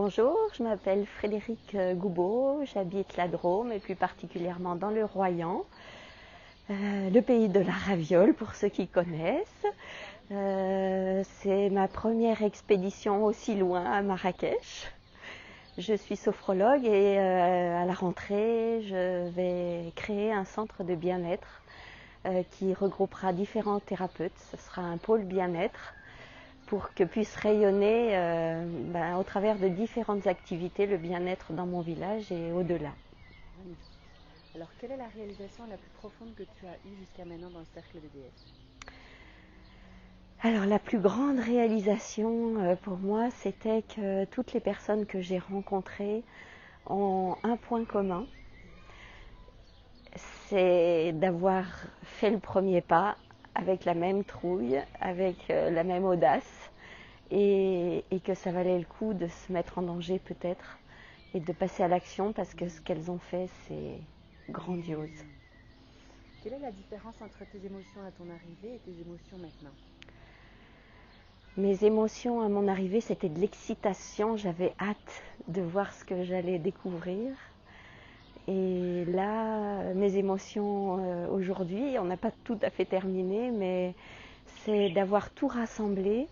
Bonjour, je m'appelle Frédérique Goubeau, j'habite la Drôme et plus particulièrement dans le Royan, le pays de la raviole pour ceux qui connaissent. C'est ma première expédition aussi loin à Marrakech. Je suis sophrologue et à la rentrée, je vais créer un centre de bien-être qui regroupera différents thérapeutes. Ce sera un pôle bien-être pour que puisse rayonner au travers de différentes activités le bien-être dans mon village et au-delà. Magnifique. Alors, quelle est la réalisation la plus profonde que tu as eue jusqu'à maintenant dans le cercle des déesses? Alors, la plus grande réalisation pour moi, c'était que toutes les personnes que j'ai rencontrées ont un point commun. C'est d'avoir fait le premier pas avec la même trouille, avec la même audace. Et que ça valait le coup de se mettre en danger peut-être et de passer à l'action parce que ce qu'elles ont fait, c'est grandiose. Quelle est la différence entre tes émotions à ton arrivée et tes émotions maintenant? Mes émotions à mon arrivée, c'était de l'excitation. J'avais hâte de voir ce que j'allais découvrir. Et là, mes émotions aujourd'hui, on n'a pas tout à fait terminé, mais c'est d'avoir tout rassemblé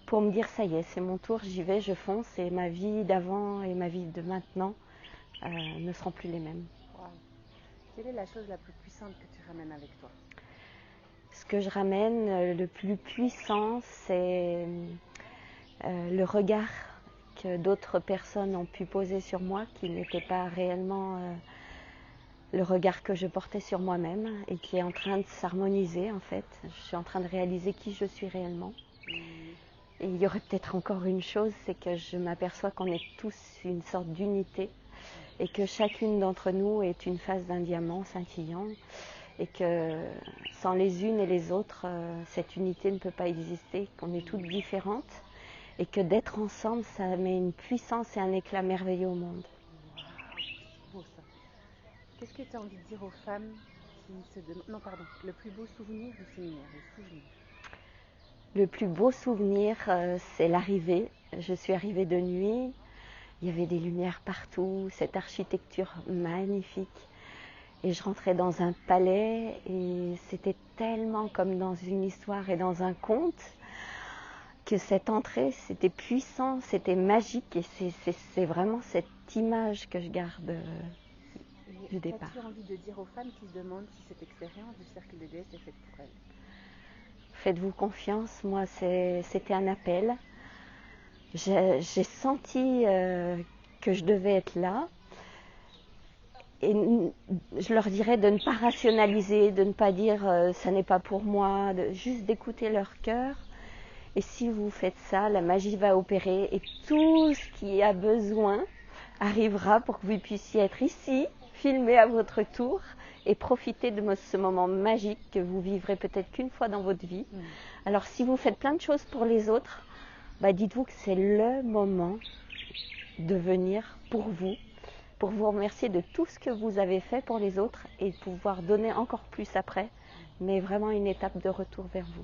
pour me dire ça y est, c'est mon tour, j'y vais, je fonce et ma vie d'avant et ma vie de maintenant ne seront plus les mêmes. Wow. Quelle est la chose la plus puissante que tu ramènes avec toi? Ce que je ramène le plus puissant, c'est le regard que d'autres personnes ont pu poser sur moi, qui n'était pas réellement le regard que je portais sur moi-même et qui est en train de s'harmoniser en fait. Je suis en train de réaliser qui je suis réellement. Et il y aurait peut-être encore une chose, c'est que je m'aperçois qu'on est tous une sorte d'unité et que chacune d'entre nous est une face d'un diamant scintillant et que sans les unes et les autres, cette unité ne peut pas exister, qu'on est toutes différentes et que d'être ensemble, ça met une puissance et un éclat merveilleux au monde. Wow, c'est beau ça. Qu'est-ce que tu as envie de dire aux femmes qui se demandent... Non, pardon, le plus beau souvenir du séminaire, le souvenir. Le plus beau souvenir, c'est l'arrivée. Je suis arrivée de nuit, il y avait des lumières partout, cette architecture magnifique. Et je rentrais dans un palais et c'était tellement comme dans une histoire et dans un conte que cette entrée, c'était puissant, c'était magique et c'est vraiment cette image que je garde du départ. Qu'as-tu envie de dire aux femmes qui se demandent si cette expérience du cercle des déesses est faite pour elles? Faites-vous confiance, moi c'était un appel. J'ai senti que je devais être là. Et je leur dirais de ne pas rationaliser, de ne pas dire ça n'est pas pour moi, juste d'écouter leur cœur. Et si vous faites ça, la magie va opérer et tout ce qui a besoin arrivera pour que vous puissiez être ici, filmer à votre tour et profiter de ce moment magique que vous vivrez peut-être qu'une fois dans votre vie. Alors si vous faites plein de choses pour les autres, dites-vous que c'est le moment de venir pour vous remercier de tout ce que vous avez fait pour les autres et pouvoir donner encore plus après, mais vraiment une étape de retour vers vous.